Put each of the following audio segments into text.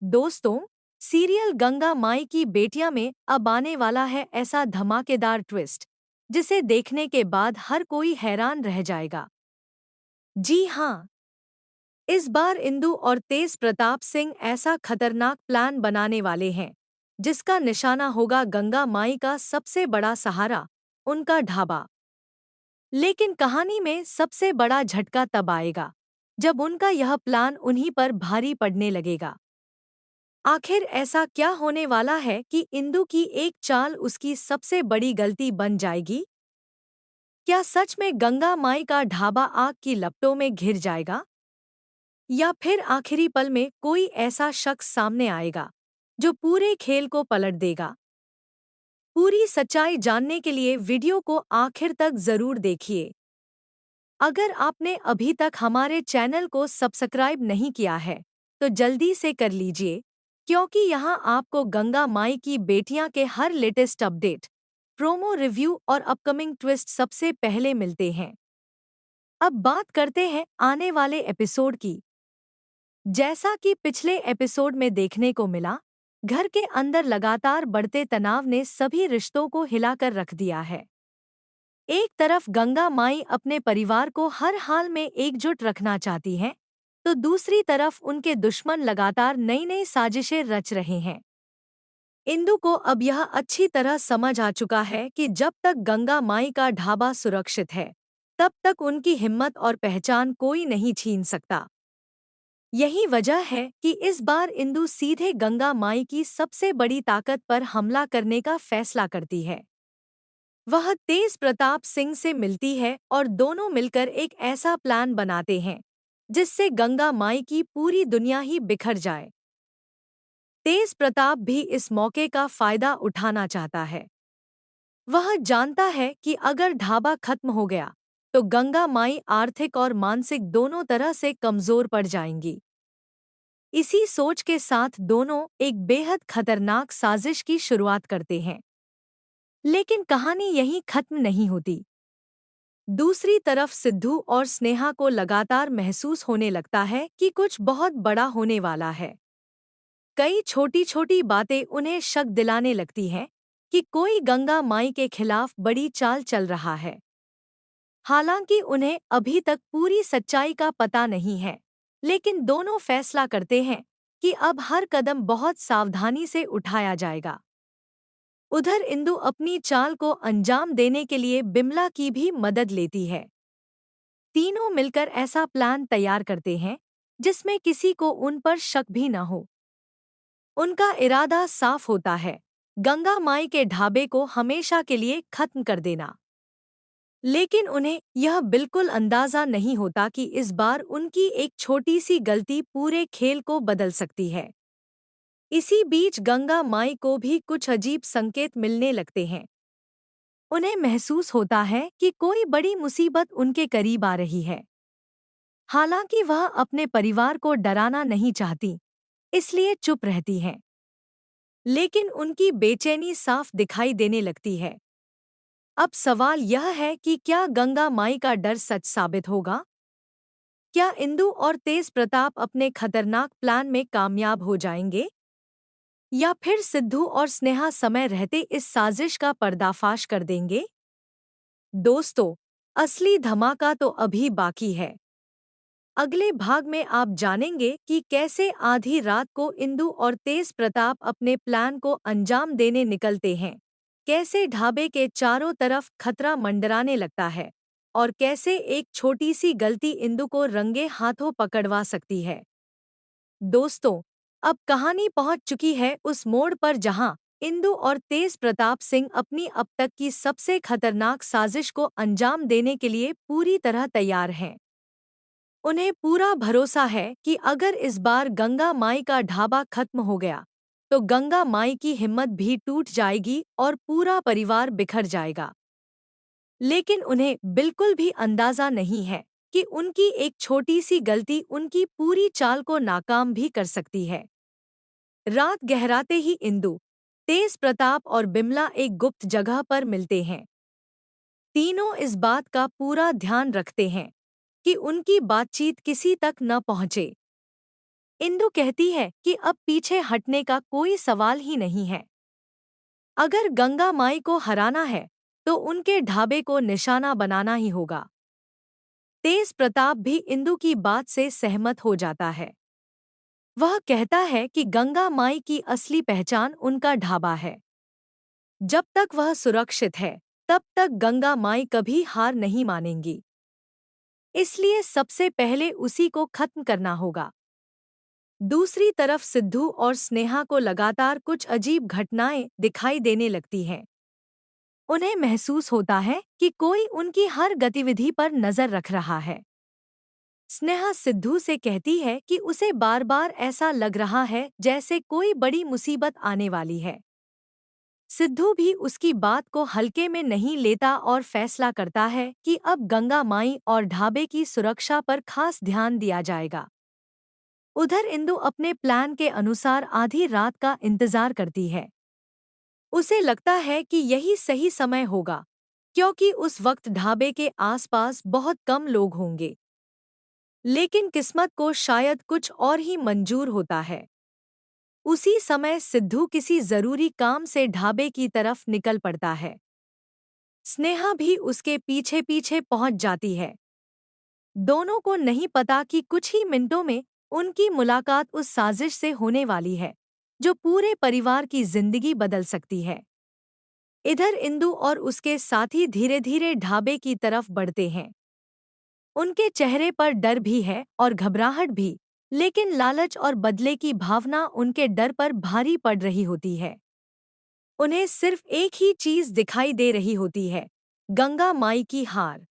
दोस्तों, सीरियल गंगा माई की बेटियां में अब आने वाला है ऐसा धमाकेदार ट्विस्ट जिसे देखने के बाद हर कोई हैरान रह जाएगा। जी हाँ, इस बार इंदु और तेज प्रताप सिंह ऐसा खतरनाक प्लान बनाने वाले हैं जिसका निशाना होगा गंगा माई का सबसे बड़ा सहारा, उनका ढाबा। लेकिन कहानी में सबसे बड़ा झटका तब आएगा जब उनका यह प्लान उन्हीं पर भारी पड़ने लगेगा। आखिर ऐसा क्या होने वाला है कि इंदु की एक चाल उसकी सबसे बड़ी गलती बन जाएगी? क्या सच में गंगा माई का ढाबा आग की लपटों में घिर जाएगा? या फिर आखिरी पल में कोई ऐसा शख्स सामने आएगा जो पूरे खेल को पलट देगा? पूरी सच्चाई जानने के लिए वीडियो को आखिर तक जरूर देखिए। अगर आपने अभी तक हमारे चैनल को सब्सक्राइब नहीं किया है, तो जल्दी से कर लीजिए, क्योंकि यहाँ आपको गंगा माई की बेटियां के हर लेटेस्ट अपडेट, प्रोमो रिव्यू और अपकमिंग ट्विस्ट सबसे पहले मिलते हैं। अब बात करते हैं आने वाले एपिसोड की। जैसा कि पिछले एपिसोड में देखने को मिला, घर के अंदर लगातार बढ़ते तनाव ने सभी रिश्तों को हिलाकर रख दिया है। एक तरफ गंगा माई अपने परिवार को हर हाल में एकजुट रखना चाहती हैं, तो दूसरी तरफ उनके दुश्मन लगातार नई नई साजिशें रच रहे हैं। इंदु को अब यह अच्छी तरह समझ आ चुका है कि जब तक गंगा माई का ढाबा सुरक्षित है, तब तक उनकी हिम्मत और पहचान कोई नहीं छीन सकता। यही वजह है कि इस बार इंदु सीधे गंगा माई की सबसे बड़ी ताकत पर हमला करने का फैसला करती है। वह तेज प्रताप सिंह से मिलती है और दोनों मिलकर एक ऐसा प्लान बनाते हैं जिससे गंगा माई की पूरी दुनिया ही बिखर जाए। तेज प्रताप भी इस मौके का फायदा उठाना चाहता है। वह जानता है कि अगर ढाबा खत्म हो गया तो गंगा माई आर्थिक और मानसिक दोनों तरह से कमजोर पड़ जाएंगी। इसी सोच के साथ दोनों एक बेहद खतरनाक साजिश की शुरुआत करते हैं। लेकिन कहानी यहीं खत्म नहीं होती। दूसरी तरफ सिद्धू और स्नेहा को लगातार महसूस होने लगता है कि कुछ बहुत बड़ा होने वाला है। कई छोटी छोटी बातें उन्हें शक दिलाने लगती हैं कि कोई गंगा माई के खिलाफ बड़ी चाल चल रहा है। हालांकि उन्हें अभी तक पूरी सच्चाई का पता नहीं है, लेकिन दोनों फैसला करते हैं कि अब हर कदम बहुत सावधानी से उठाया जाएगा। उधर इंदु अपनी चाल को अंजाम देने के लिए बिमला की भी मदद लेती है। तीनों मिलकर ऐसा प्लान तैयार करते हैं जिसमें किसी को उन पर शक भी न हो। उनका इरादा साफ होता है, गंगा माई के ढाबे को हमेशा के लिए खत्म कर देना। लेकिन उन्हें यह बिल्कुल अंदाजा नहीं होता कि इस बार उनकी एक छोटी सी गलती पूरे खेल को बदल सकती है। इसी बीच गंगा माई को भी कुछ अजीब संकेत मिलने लगते हैं। उन्हें महसूस होता है कि कोई बड़ी मुसीबत उनके करीब आ रही है। हालांकि वह अपने परिवार को डराना नहीं चाहती, इसलिए चुप रहती हैं। लेकिन उनकी बेचैनी साफ दिखाई देने लगती है। अब सवाल यह है कि क्या गंगा माई का डर सच साबित होगा? क्या इंदु और तेज प्रताप अपने खतरनाक प्लान में कामयाब हो जाएंगे? या फिर सिद्धू और स्नेहा समय रहते इस साजिश का पर्दाफाश कर देंगे? दोस्तों, असली धमाका तो अभी बाकी है। अगले भाग में आप जानेंगे कि कैसे आधी रात को इंदु और तेज प्रताप अपने प्लान को अंजाम देने निकलते हैं, कैसे ढाबे के चारों तरफ खतरा मंडराने लगता है और कैसे एक छोटी सी गलती इंदु को रंगे हाथों पकड़वा सकती है। दोस्तों, अब कहानी पहुंच चुकी है उस मोड़ पर जहां इंदु और तेज प्रताप सिंह अपनी अब तक की सबसे खतरनाक साजिश को अंजाम देने के लिए पूरी तरह तैयार हैं। उन्हें पूरा भरोसा है कि अगर इस बार गंगा माई का ढाबा खत्म हो गया, तो गंगा माई की हिम्मत भी टूट जाएगी और पूरा परिवार बिखर जाएगा। लेकिन उन्हें बिल्कुल भी अंदाजा नहीं है कि उनकी एक छोटी सी गलती उनकी पूरी चाल को नाकाम भी कर सकती है। रात गहराते ही इंदु, तेज प्रताप और बिमला एक गुप्त जगह पर मिलते हैं। तीनों इस बात का पूरा ध्यान रखते हैं कि उनकी बातचीत किसी तक न पहुंचे। इंदु कहती है कि अब पीछे हटने का कोई सवाल ही नहीं है। अगर गंगा माई को हराना है तो उनके ढाबे को निशाना बनाना ही होगा। तेज प्रताप भी इंदु की बात से सहमत हो जाता है। वह कहता है कि गंगा माई की असली पहचान उनका ढाबा है। जब तक वह सुरक्षित है तब तक गंगा माई कभी हार नहीं मानेंगी। इसलिए सबसे पहले उसी को खत्म करना होगा। दूसरी तरफ सिद्धू और स्नेहा को लगातार कुछ अजीब घटनाएं दिखाई देने लगती हैं। उन्हें महसूस होता है कि कोई उनकी हर गतिविधि पर नजर रख रहा है। स्नेहा सिद्धू से कहती है कि उसे बार बार ऐसा लग रहा है जैसे कोई बड़ी मुसीबत आने वाली है। सिद्धू भी उसकी बात को हल्के में नहीं लेता और फैसला करता है कि अब गंगा माई और ढाबे की सुरक्षा पर खास ध्यान दिया जाएगा। उधर इंदु अपने प्लान के अनुसार आधी रात का इंतजार करती है। उसे लगता है कि यही सही समय होगा, क्योंकि उस वक्त ढाबे के आसपास बहुत कम लोग होंगे। लेकिन किस्मत को शायद कुछ और ही मंजूर होता है। उसी समय सिद्धू किसी जरूरी काम से ढाबे की तरफ निकल पड़ता है। स्नेहा भी उसके पीछे पीछे पहुंच जाती है। दोनों को नहीं पता कि कुछ ही मिनटों में उनकी मुलाकात उस साजिश से होने वाली है जो पूरे परिवार की जिंदगी बदल सकती है। इधर इंदु और उसके साथी धीरे धीरे ढाबे की तरफ बढ़ते हैं। उनके चेहरे पर डर भी है और घबराहट भी, लेकिन लालच और बदले की भावना उनके डर पर भारी पड़ रही होती है। उन्हें सिर्फ एक ही चीज दिखाई दे रही होती है, गंगा माई की हार।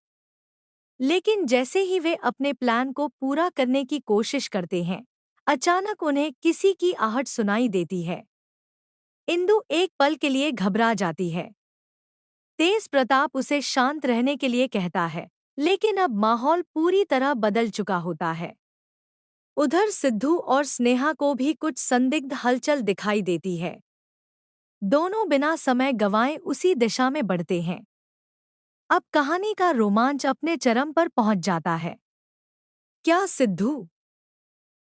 लेकिन जैसे ही वे अपने प्लान को पूरा करने की कोशिश करते हैं, अचानक उन्हें किसी की आहट सुनाई देती है। इंदु एक पल के लिए घबरा जाती है। तेज प्रताप उसे शांत रहने के लिए कहता है, लेकिन अब माहौल पूरी तरह बदल चुका होता है। उधर सिद्धू और स्नेहा को भी कुछ संदिग्ध हलचल दिखाई देती है। दोनों बिना समय गंवाए उसी दिशा में बढ़ते हैं। अब कहानी का रोमांच अपने चरम पर पहुंच जाता है। क्या सिद्धू